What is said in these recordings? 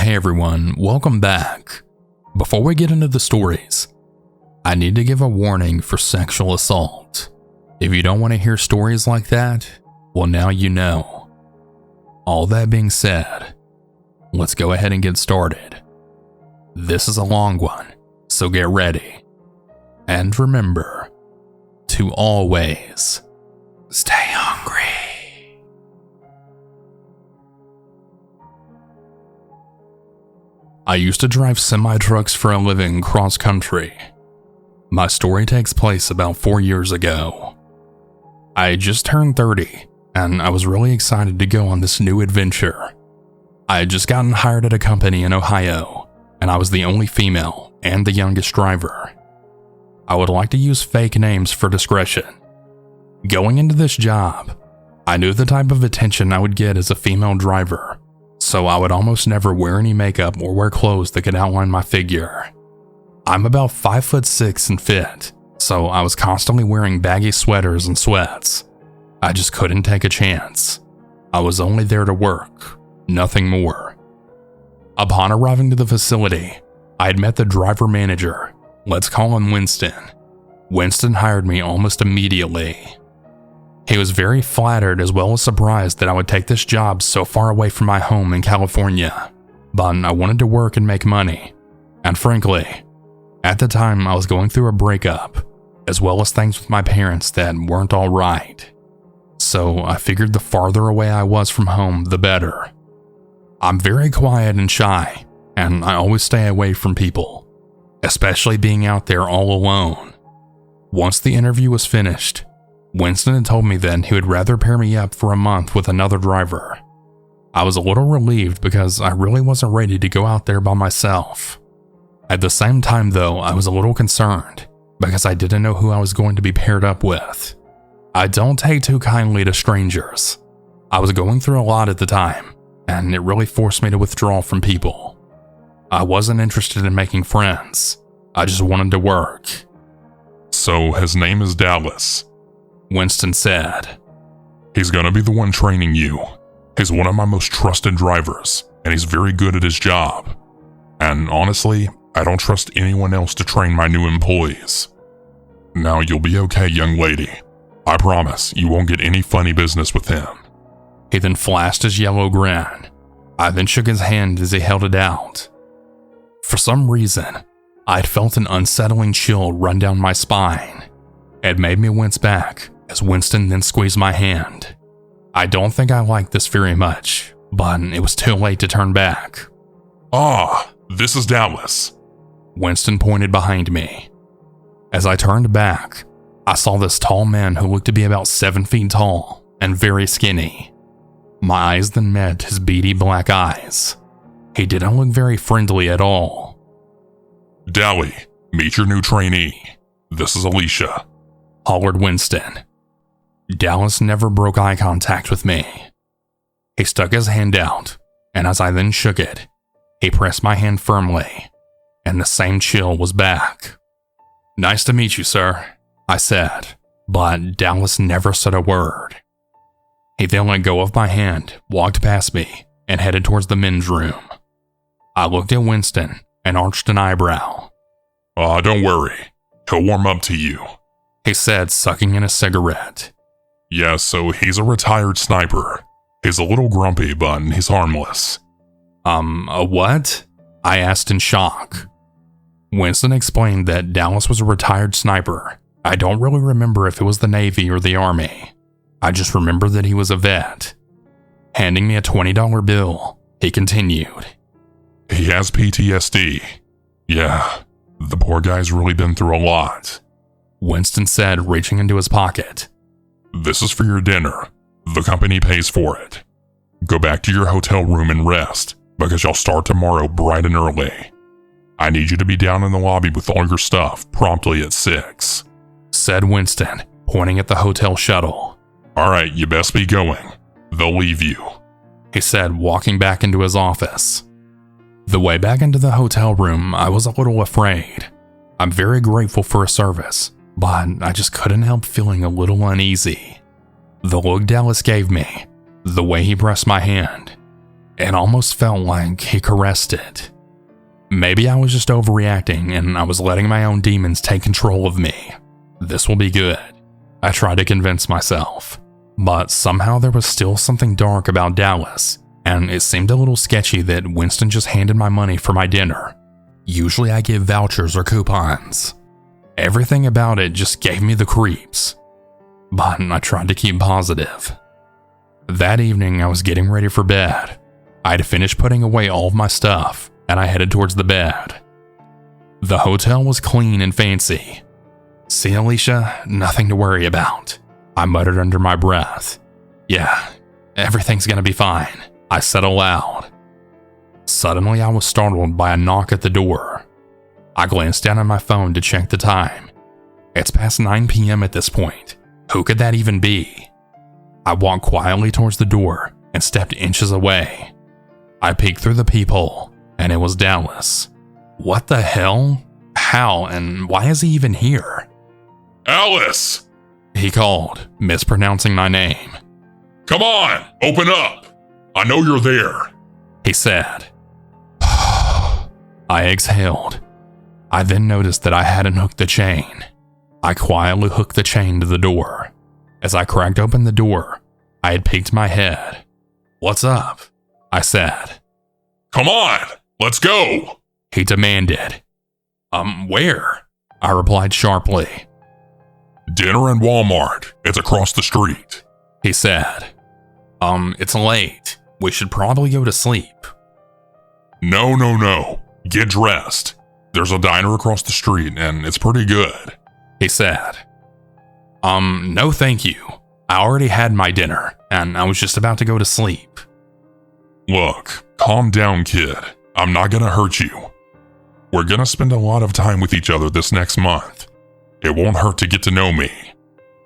Hey everyone, welcome back. Before we get into the stories, I need to give a warning for sexual assault. If you don't want to hear stories like that, well now you know. All that being said, let's go ahead and get started. This is a long one, so get ready. And remember to always stay hungry. I used to drive semi-trucks for a living cross-country. My story takes place about 4 years ago. I had just turned 30, and I was really excited to go on this new adventure. I had just gotten hired at a company in Ohio, and I was the only female and the youngest driver. I would like to use fake names for discretion. Going into this job, I knew the type of attention I would get as a female driver, so I would almost never wear any makeup or wear clothes that could outline my figure. I'm about 5'6" and fit, so I was constantly wearing baggy sweaters and sweats. I just couldn't take a chance. I was only there to work, nothing more. Upon arriving to the facility, I had met the driver manager. Let's call him Winston. Winston hired me almost immediately. He was very flattered as well as surprised that I would take this job so far away from my home in California, but I wanted to work and make money, and frankly, at the time I was going through a breakup, as well as things with my parents that weren't alright, so I figured the farther away I was from home, the better. I'm very quiet and shy, and I always stay away from people, especially being out there all alone. Once the interview was finished, Winston had told me that he would rather pair me up for a month with another driver. I was a little relieved because I really wasn't ready to go out there by myself. At the same time though, I was a little concerned because I didn't know who I was going to be paired up with. I don't take too kindly to strangers. I was going through a lot at the time, and it really forced me to withdraw from people. I wasn't interested in making friends. I just wanted to work. So his name is Dallas, Winston said. He's gonna be the one training you. He's one of my most trusted drivers, and he's very good at his job. And honestly, I don't trust anyone else to train my new employees. Now you'll be okay, young lady. I promise you won't get any funny business with him. He then flashed his yellow grin. I then shook his hand as he held it out. For some reason, I'd felt an unsettling chill run down my spine. It made me wince back as Winston then squeezed my hand. I don't think I liked this very much, but it was too late to turn back. Ah, this is Dallas. Winston pointed behind me. As I turned back, I saw this tall man who looked to be about 7 feet tall and very skinny. My eyes then met his beady black eyes. He didn't look very friendly at all. Dally, meet your new trainee. This is Alicia, hollered Winston. Dallas never broke eye contact with me. He stuck his hand out, and as I then shook it, he pressed my hand firmly, and the same chill was back. Nice to meet you, sir, I said, but Dallas never said a word. He then let go of my hand, walked past me, and headed towards the men's room. I looked at Winston and arched an eyebrow. Don't worry, he'll warm up to you, he said, sucking in a cigarette. Yeah, so he's a retired sniper. He's a little grumpy, but he's harmless. A what? I asked in shock. Winston explained that Dallas was a retired sniper. I don't really remember if it was the Navy or the Army. I just remember that he was a vet. Handing me a $20 bill, he continued. He has PTSD. Yeah, the poor guy's really been through a lot, Winston said, reaching into his pocket. This is for your dinner. The company pays for it. Go back to your hotel room and rest, because you'll start tomorrow bright and early. I need you to be down in the lobby with all your stuff promptly at 6, said Winston, pointing at the hotel shuttle. Alright, you best be going. They'll leave you, he said, walking back into his office. The way back into the hotel room, I was a little afraid. I'm very grateful for his service, but I just couldn't help feeling a little uneasy. The look Dallas gave me, the way he pressed my hand, It almost felt like he caressed it. Maybe I was just overreacting and I was letting my own demons take control of me. This will be good, I tried to convince myself. But somehow there was still something dark about Dallas, and it seemed a little sketchy that Winston just handed my money for my dinner. Usually I give vouchers or coupons. Everything about it just gave me the creeps. But I tried to keep positive. That evening I was getting ready for bed. I had finished putting away all of my stuff, and I headed towards the bed. The hotel was clean and fancy. See, Alicia, nothing to worry about, I muttered under my breath. Yeah, everything's gonna be fine, I said aloud. Suddenly I was startled by a knock at the door. I glanced down at my phone to check the time. It's past 9 p.m. at this point. Who could that even be? I walked quietly towards the door and stepped inches away. I peeked through the peephole, and it was Dallas. What the hell? How and why is he even here? Alice! He called, mispronouncing my name. Come on, open up. I know you're there, he said. I exhaled. I then noticed that I hadn't hooked the chain. I quietly hooked the chain to the door. As I cracked open the door, I had peeked my head. What's up? I said. Come on, let's go, he demanded. Where? I replied sharply. Dinner in Walmart. It's across the street, he said. It's late. We should probably go to sleep. No. Get dressed. There's a diner across the street and it's pretty good, he said. No thank you. I already had my dinner and I was just about to go to sleep. Look, calm down, kid. I'm not gonna hurt you. We're gonna spend a lot of time with each other this next month. It won't hurt to get to know me.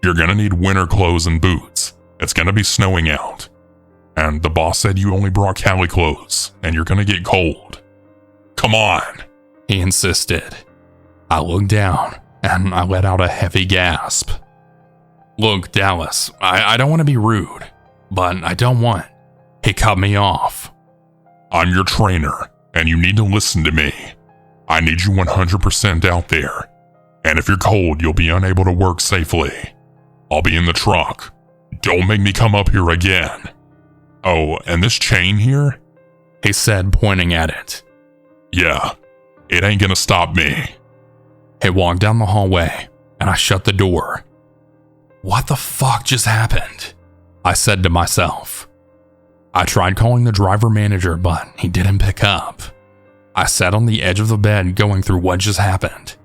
You're gonna need winter clothes and boots. It's gonna be snowing out. And the boss said you only brought Cali clothes, and you're gonna get cold. Come on, he insisted. I looked down, and I let out a heavy gasp. Look, Dallas, I don't want to be rude, but I don't want. He cut me off. I'm your trainer, and you need to listen to me. I need you 100% out there. And if you're cold, you'll be unable to work safely. I'll be in the truck. Don't make me come up here again. Oh, and this chain here? He said, pointing at it. Yeah, it ain't gonna stop me. He walked down the hallway, and I shut the door. What the fuck just happened? I said to myself. I tried calling the driver manager, but he didn't pick up. I sat on the edge of the bed going through what just happened.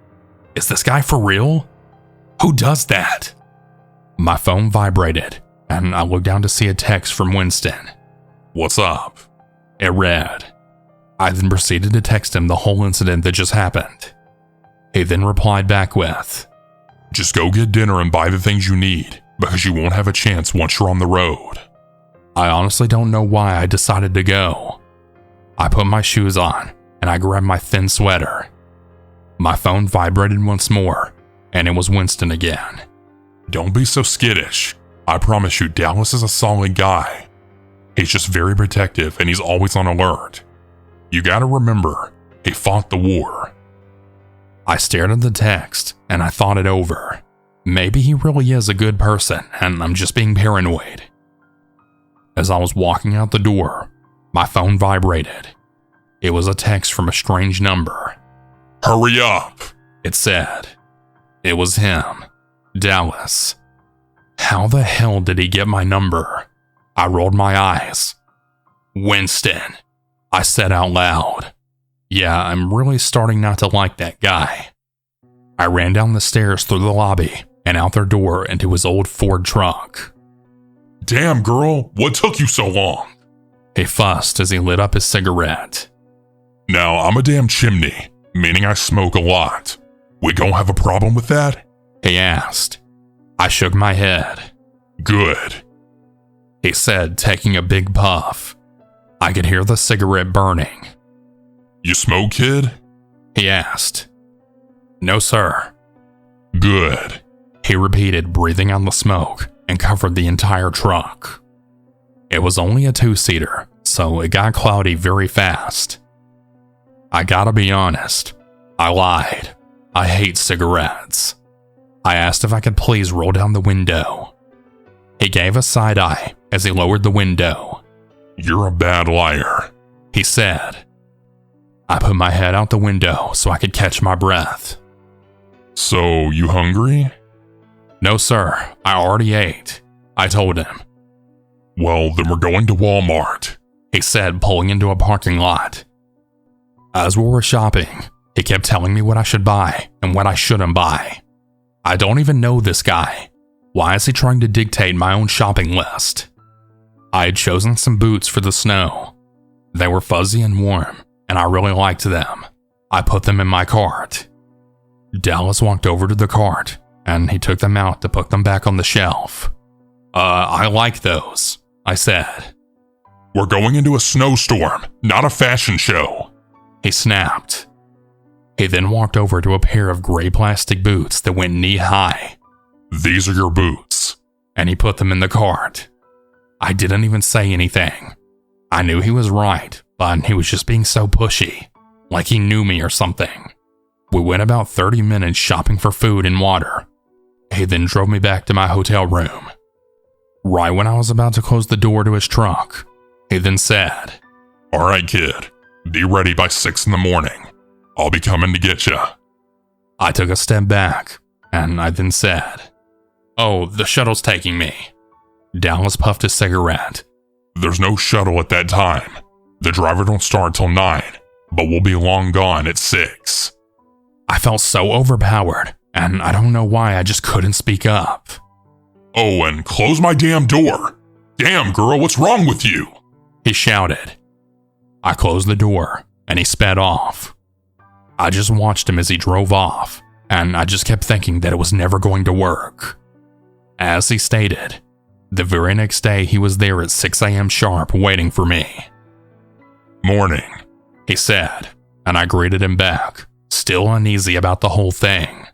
Is this guy for real? Who does that? My phone vibrated, and I looked down to see a text from Winston. What's up? It read. I then proceeded to text him the whole incident that just happened. He then replied back with, just go get dinner and buy the things you need, because you won't have a chance once you're on the road. I honestly don't know why I decided to go. I put my shoes on, and I grabbed my thin sweater. My phone vibrated once more, and it was Winston again. Don't be so skittish. I promise you, Dallas is a solid guy. He's just very protective and he's always on alert. You gotta remember, he fought the war. I stared at the text and I thought it over. Maybe he really is a good person and I'm just being paranoid. As I was walking out the door, my phone vibrated. It was a text from a strange number. Hurry up, it said. It was him, Dallas. How the hell did he get my number? I rolled my eyes. Winston, I said out loud. Yeah, I'm really starting not to like that guy. I ran down the stairs through the lobby and out their door into his old Ford truck. Damn, girl, what took you so long? He fussed as he lit up his cigarette. Now, I'm a damn chimney, meaning I smoke a lot. We don't have a problem with that? He asked. I shook my head. Good, he said, taking a big puff. I could hear the cigarette burning. You smoke, kid? He asked. No, sir. Good, he repeated, breathing out the smoke and covered the entire truck. It was only a two-seater, so it got cloudy very fast. I gotta be honest, I lied. I hate cigarettes. I asked if I could please roll down the window. He gave a side eye as he lowered the window. "You're a bad liar," he said. I put my head out the window so I could catch my breath. "So, you hungry?" "No, sir, I already ate," I told him. "Well, then we're going to Walmart," he said, pulling into a parking lot. As we were shopping, he kept telling me what I should buy and what I shouldn't buy. I don't even know this guy. Why is he trying to dictate my own shopping list? I had chosen some boots for the snow. They were fuzzy and warm, and I really liked them. I put them in my cart. Dallas walked over to the cart, and he took them out to put them back on the shelf. I like those," I said. "We're going into a snowstorm, not a fashion show," he snapped. He then walked over to a pair of gray plastic boots that went knee-high. "These are your boots," and he put them in the cart. I didn't even say anything. I knew he was right, but he was just being so pushy, like he knew me or something. We went about 30 minutes shopping for food and water. He then drove me back to my hotel room. Right when I was about to close the door to his truck, he then said, "All right, kid, be ready by 6 in the morning. I'll be coming to get you." I took a step back, and I then said, "Oh, the shuttle's taking me." Dallas puffed a cigarette. "There's no shuttle at that time. The driver don't start till 9, but we'll be long gone at 6. I felt so overpowered, and I don't know why I just couldn't speak up. "Oh, and close my damn door. Damn, girl, what's wrong with you?" he shouted. I closed the door, and he sped off. I just watched him as he drove off, and I just kept thinking that it was never going to work. As he stated, the very next day he was there at 6 a.m. sharp waiting for me. "Morning," he said, and I greeted him back, still uneasy about the whole thing.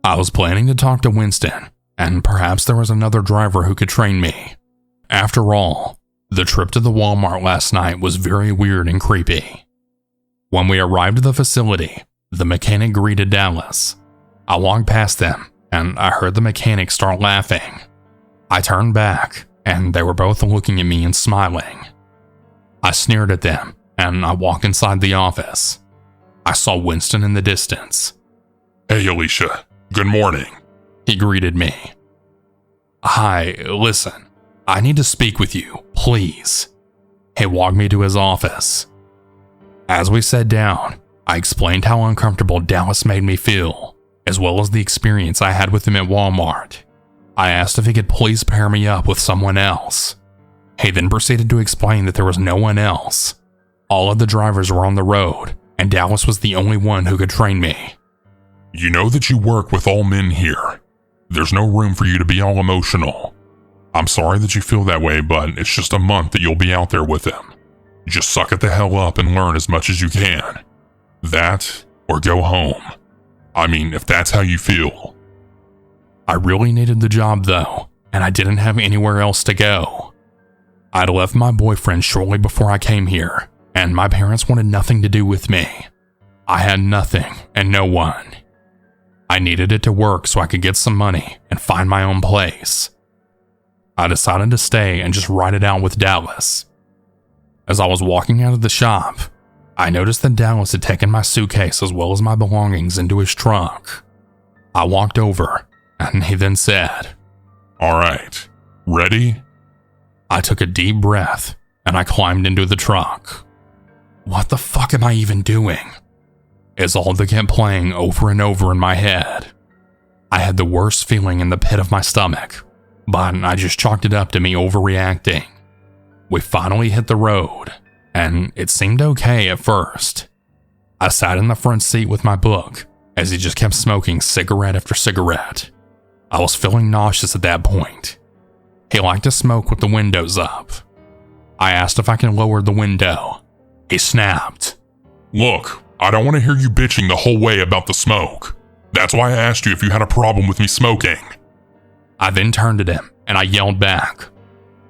I was planning to talk to Winston, and perhaps there was another driver who could train me. After all, the trip to the Walmart last night was very weird and creepy. When we arrived at the facility, the mechanic greeted Dallas. I walked past them, and I heard the mechanic start laughing. I turned back, and they were both looking at me and smiling. I sneered at them, and I walked inside the office. I saw Winston in the distance. "Hey, Alicia, good morning," he greeted me. "Hi, listen, I need to speak with you, please." He walked me to his office. As we sat down, I explained how uncomfortable Dallas made me feel, as well as the experience I had with him at Walmart. I asked if he could please pair me up with someone else. He then proceeded to explain that there was no one else. All of the drivers were on the road, and Dallas was the only one who could train me. "You know that you work with all men here. There's no room for you to be all emotional. I'm sorry that you feel that way, but it's just a month that you'll be out there with them. Just suck it the hell up and learn as much as you can. That, or go home. I mean, if that's how you feel." I really needed the job though, and I didn't have anywhere else to go. I'd left my boyfriend shortly before I came here, and my parents wanted nothing to do with me. I had nothing and no one. I needed it to work so I could get some money and find my own place. I decided to stay and just ride it out with Dallas. As I was walking out of the shop, I noticed that Dallas had taken my suitcase as well as my belongings into his trunk. I walked over, and he then said, "All right, ready?" I took a deep breath, and I climbed into the truck. What the fuck am I even doing? Is all that kept playing over and over in my head. I had the worst feeling in the pit of my stomach, but I just chalked it up to me overreacting. We finally hit the road, and it seemed okay at first. I sat in the front seat with my book as he just kept smoking cigarette after cigarette. I was feeling nauseous at that point. He liked to smoke with the windows up. I asked if I could lower the window. He snapped. "Look, I don't want to hear you bitching the whole way about the smoke. That's why I asked you if you had a problem with me smoking." I then turned at him and I yelled back,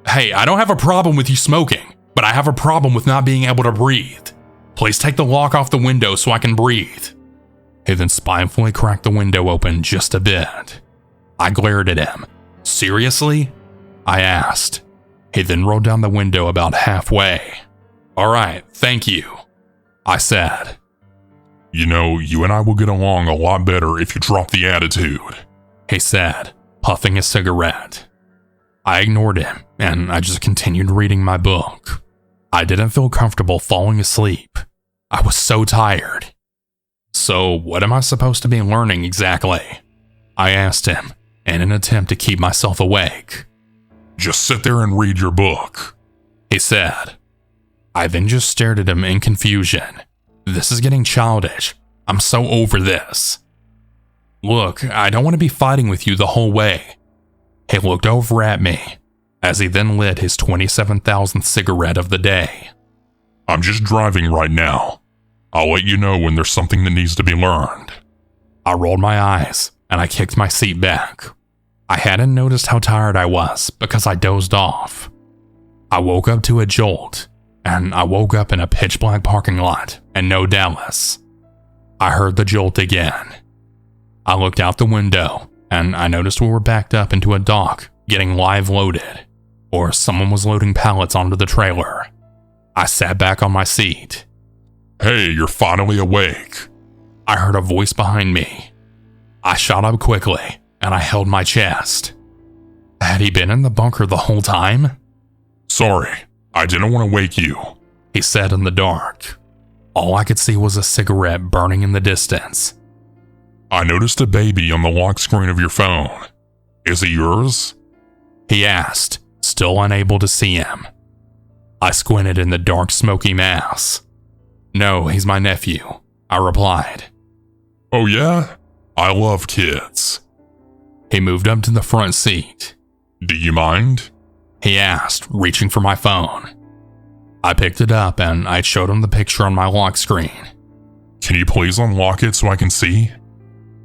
"Hey, I don't have a problem with you smoking. but I have a problem with not being able to breathe. Please take the lock off the window so I can breathe." He then spitefully cracked the window open just a bit. I glared at him. "Seriously?" I asked. He then rolled down the window about halfway. "All right, thank you," I said. "You know, you and I will get along a lot better if you drop the attitude," he said, puffing a cigarette. I ignored him, and I just continued reading my book. I didn't feel comfortable falling asleep. I was so tired. "So, what am I supposed to be learning exactly?" I asked him, in an attempt to keep myself awake. "Just sit there and read your book," he said. I then just stared at him in confusion. This is getting childish. I'm so over this. "Look, I don't want to be fighting with you the whole way." He looked over at me, as he then lit his 27,000th cigarette of the day. "I'm just driving right now. I'll let you know when there's something that needs to be learned." I rolled my eyes, and I kicked my seat back. I hadn't noticed how tired I was because I dozed off. I woke up to a jolt, and I woke up in a pitch-black parking lot and no Dallas. I heard the jolt again. I looked out the window, and I noticed we were backed up into a dock getting live loaded, or someone was loading pallets onto the trailer. I sat back on my seat. "Hey, you're finally awake," I heard a voice behind me. I shot up quickly, and I held my chest. Had he been in the bunker the whole time? "Sorry, I didn't want to wake you," he said in the dark. All I could see was a cigarette burning in the distance. "I noticed a baby on the lock screen of your phone. Is it yours?" he asked, still unable to see him. I squinted in the dark, smoky mass. "No, he's my nephew," I replied. "Oh yeah? I love kids." He moved up to the front seat. "Do you mind?" he asked, reaching for my phone. I picked it up and I showed him the picture on my lock screen. "Can you please unlock it so I can see?"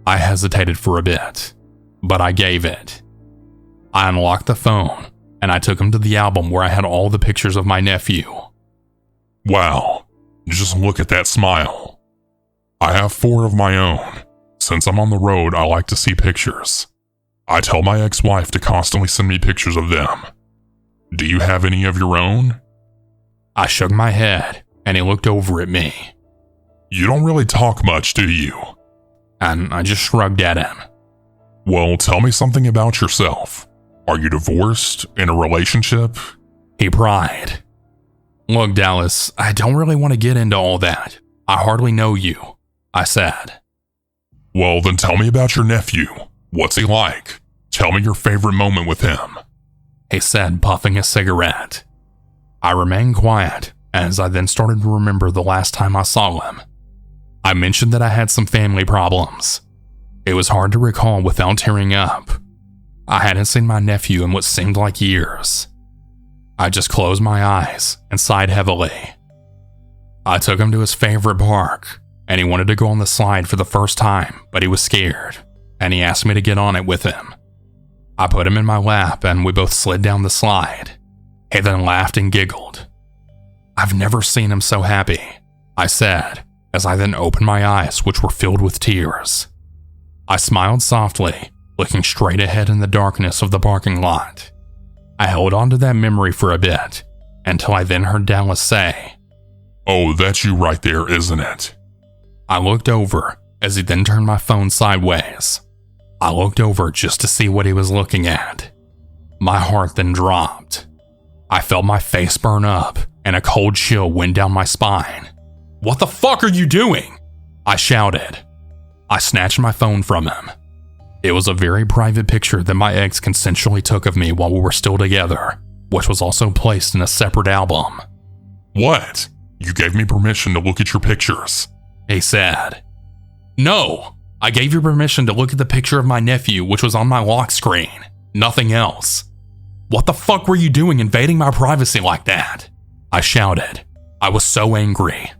I hesitated for a bit, but I gave it. I unlocked the phone, and I took him to the album where I had all the pictures of my nephew. "Wow, just look at that smile. I have 4 of my own. Since I'm on the road, I like to see pictures. I tell my ex-wife to constantly send me pictures of them. Do you have any of your own?" I shook my head, and he looked over at me. "You don't really talk much, do you?" And I just shrugged at him. "Well, tell me something about yourself. Are you divorced? In a relationship?" He pried. "Look, Dallas, I don't really want to get into all that. I hardly know you," I said. "Well, then tell me about your nephew. What's he like? Tell me your favorite moment with him," he said, puffing a cigarette. I remained quiet as I then started to remember the last time I saw him. I mentioned that I had some family problems. It was hard to recall without tearing up. I hadn't seen my nephew in what seemed like years. I just closed my eyes and sighed heavily. I took him to his favorite park, and he wanted to go on the slide for the first time, but he was scared, and he asked me to get on it with him. I put him in my lap, and we both slid down the slide. He then laughed and giggled. "I've never seen him so happy," I said, as I then opened my eyes, which were filled with tears. I smiled softly, looking straight ahead in the darkness of the parking lot. I held on to that memory for a bit, until I then heard Dallas say, "Oh, that's you right there, isn't it?" I looked over as he then turned my phone sideways. I looked over just to see what he was looking at. My heart then dropped. I felt my face burn up and a cold chill went down my spine. "What the fuck are you doing?" I shouted. I snatched my phone from him. It was a very private picture that my ex consensually took of me while we were still together, which was also placed in a separate album. "What? You gave me permission to look at your pictures," he said. "No, I gave you permission to look at the picture of my nephew, which was on my lock screen. Nothing else. What the fuck were you doing invading my privacy like that?" I shouted. I was so angry.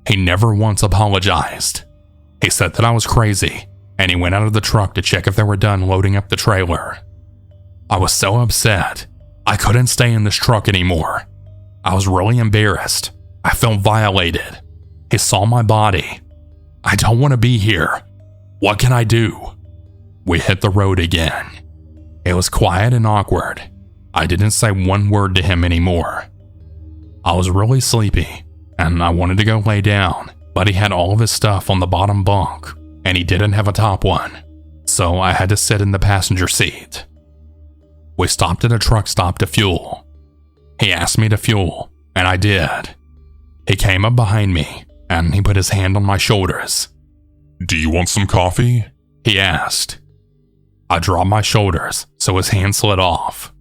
He never once apologized. He said that I was crazy, and he went out of the truck to check if they were done loading up the trailer. I was so upset. I couldn't stay in this truck anymore. I was really embarrassed. I felt violated. He saw my body. I don't want to be here. What can I do? We hit the road again. It was quiet and awkward. I didn't say one word to him anymore. I was really sleepy, and I wanted to go lay down, but he had all of his stuff on the bottom bunk, and he didn't have a top one, so I had to sit in the passenger seat. We stopped at a truck stop to fuel. He asked me to fuel, and I did. He came up behind me, and he put his hand on my shoulders. Do you want some coffee? He asked. I dropped my shoulders, so his hand slid off.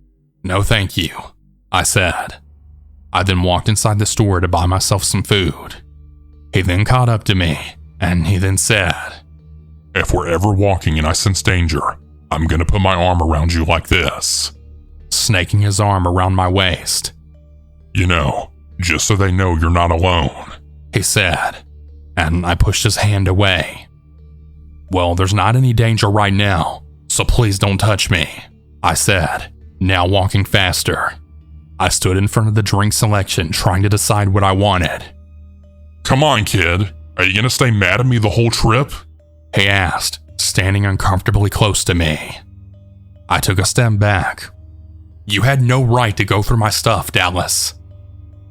No thank you, I said. I then walked inside the store to buy myself some food. He then caught up to me, and he then said, If we're ever walking and I sense danger, I'm gonna put my arm around you like this. Snaking his arm around my waist. You know, just so they know you're not alone, he said, and I pushed his hand away. Well, there's not any danger right now, so please don't touch me, I said, now walking faster. I stood in front of the drink selection trying to decide what I wanted. Come on, kid. Are you gonna stay mad at me the whole trip? He asked, standing uncomfortably close to me. I took a step back. You had no right to go through my stuff, Dallas.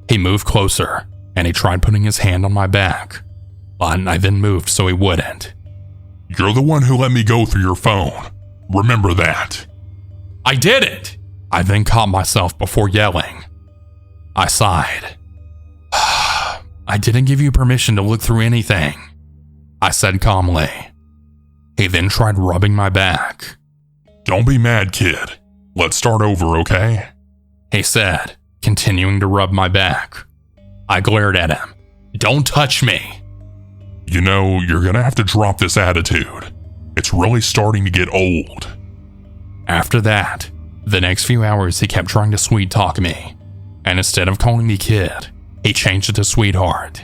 He moved closer, and he tried putting his hand on my back, but I then moved so he wouldn't. You're the one who let me go through your phone. Remember that. I didn't! I then caught myself before yelling. I sighed. I didn't give you permission to look through anything, I said calmly. He then tried rubbing my back. Don't be mad, kid. Let's start over, okay? He said, continuing to rub my back. I glared at him. Don't touch me. You know, you're gonna have to drop this attitude. It's really starting to get old. After that, the next few hours he kept trying to sweet talk me, and instead of calling me kid, he changed it to sweetheart.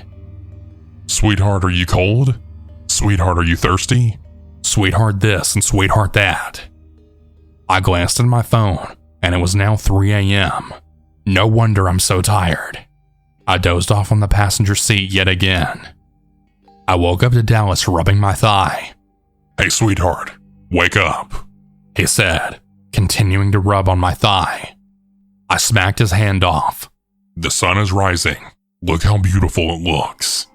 Sweetheart, are you cold? Sweetheart, are you thirsty? Sweetheart this and sweetheart that. I glanced at my phone, and it was now 3 a.m. No wonder I'm so tired. I dozed off on the passenger seat yet again. I woke up to Dallas rubbing my thigh. Hey, sweetheart, wake up, he said, continuing to rub on my thigh. I smacked his hand off. The sun is rising. Look how beautiful it looks.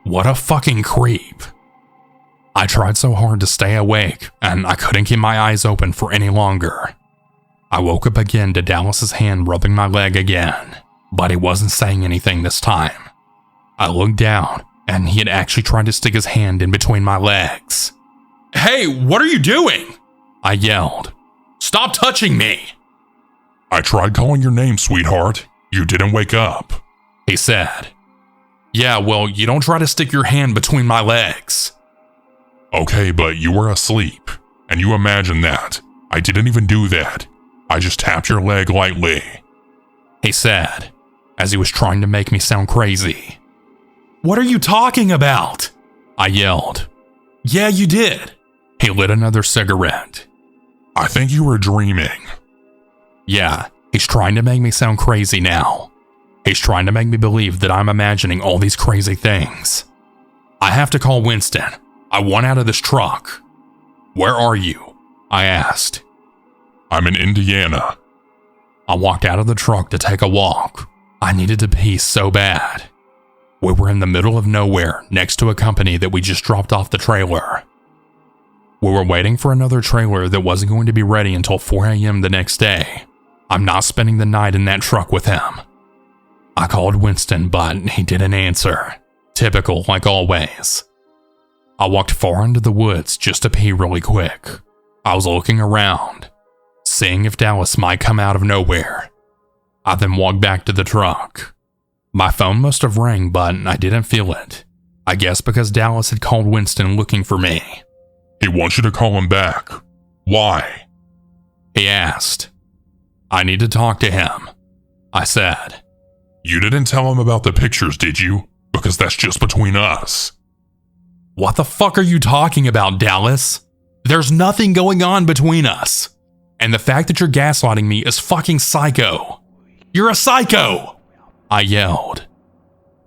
What a fucking creep. I tried so hard to stay awake, and I couldn't keep my eyes open for any longer. I woke up again to Dallas's hand rubbing my leg again, but he wasn't saying anything this time. I looked down, and he had actually tried to stick his hand in between my legs. Hey, what are you doing? I yelled. Stop touching me! I tried calling your name, sweetheart. You didn't wake up, he said. Yeah, well, you don't try to stick your hand between my legs. Okay, but you were asleep, and you imagined that. I didn't even do that. I just tapped your leg lightly, he said, as he was trying to make me sound crazy. What are you talking about? I yelled. Yeah, you did. He lit another cigarette. I think you were dreaming. Yeah, he's trying to make me sound crazy now. He's trying to make me believe that I'm imagining all these crazy things. I have to call Winston. I want out of this truck. Where are you? I asked. I'm in Indiana. I walked out of the truck to take a walk. I needed to pee so bad. We were in the middle of nowhere next to a company that we just dropped off the trailer. We were waiting for another trailer that wasn't going to be ready until 4 a.m. the next day. I'm not spending the night in that truck with him. I called Winston, but he didn't answer. Typical, like always. I walked far into the woods just to pee really quick. I was looking around, seeing if Dallas might come out of nowhere. I then walked back to the truck. My phone must have rang, but I didn't feel it. I guess because Dallas had called Winston looking for me. He wants you to call him back. Why? He asked. I need to talk to him, I said. You didn't tell him about the pictures, did you? Because that's just between us. What the fuck are you talking about, Dallas? There's nothing going on between us. And the fact that you're gaslighting me is fucking psycho. You're a psycho! I yelled.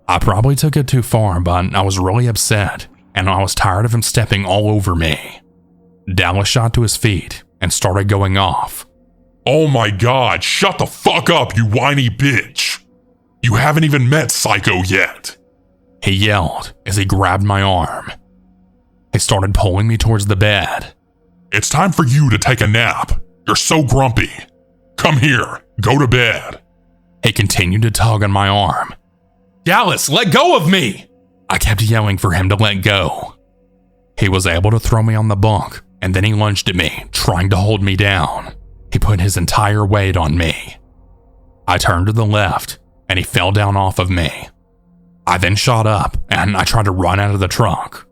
I probably took it too far, but I was really upset, and I was tired of him stepping all over me. Dallas shot to his feet and started going off. Oh my God, shut the fuck up, you whiny bitch. You haven't even met Psycho yet. He yelled as he grabbed my arm. He started pulling me towards the bed. It's time for you to take a nap. You're so grumpy. Come here, go to bed. He continued to tug on my arm. Dallas, let go of me! I kept yelling for him to let go. He was able to throw me on the bunk, and then he lunged at me, trying to hold me down. He put his entire weight on me. I turned to the left, and he fell down off of me. I then shot up, and I tried to run out of the truck.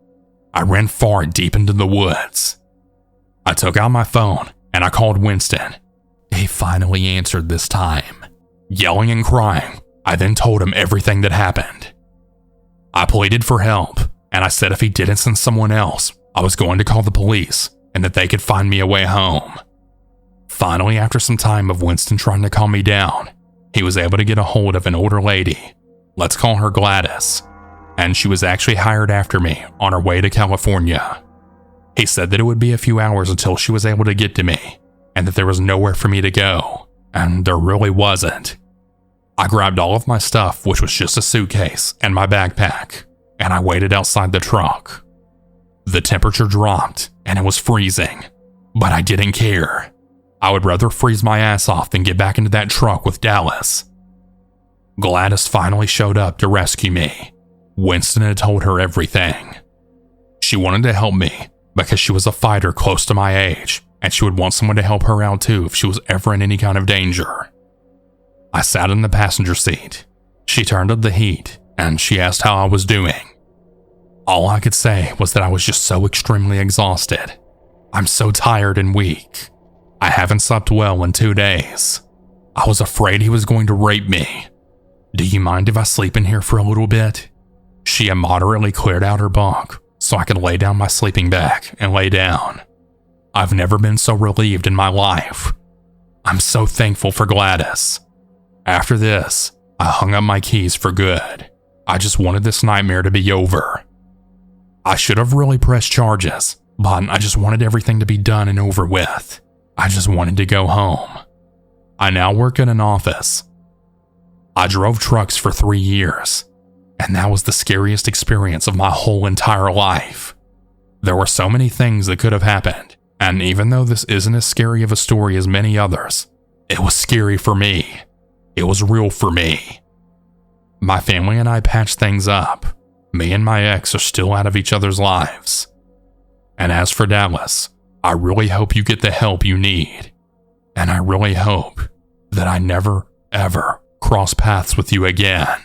I ran far deep into the woods. I took out my phone, and I called Winston. He finally answered this time. Yelling and crying, I then told him everything that happened. I pleaded for help, and I said if he didn't send someone else, I was going to call the police, and that they could find me a way home. Finally, after some time of Winston trying to calm me down, he was able to get a hold of an older lady. Let's call her Gladys. And she was actually hired after me on her way to California. He said that it would be a few hours until she was able to get to me, and that there was nowhere for me to go, and there really wasn't. I grabbed all of my stuff, which was just a suitcase and my backpack, and I waited outside the truck. The temperature dropped, and it was freezing, but I didn't care. I would rather freeze my ass off than get back into that truck with Dallas. Gladys finally showed up to rescue me. Winston had told her everything. She wanted to help me because she was a fighter close to my age, and she would want someone to help her out too if she was ever in any kind of danger. I sat in the passenger seat. She turned up the heat, and she asked how I was doing. All I could say was that I was just so extremely exhausted. I'm so tired and weak. I haven't slept well in 2 days. I was afraid he was going to rape me. Do you mind if I sleep in here for a little bit? She immoderately cleared out her bunk so I could lay down my sleeping bag and lay down. I've never been so relieved in my life. I'm so thankful for Gladys. After this, I hung up my keys for good. I just wanted this nightmare to be over. I should have really pressed charges, but I just wanted everything to be done and over with. I just wanted to go home. I now work in an office. I drove trucks for 3 years, and that was the scariest experience of my whole entire life. There were so many things that could have happened, and even though this isn't as scary of a story as many others, it was scary for me. It was real for me. My family and I patched things up. Me and my ex are still out of each other's lives. And as for Dallas, I really hope you get the help you need. And I really hope that I never, ever cross paths with you again.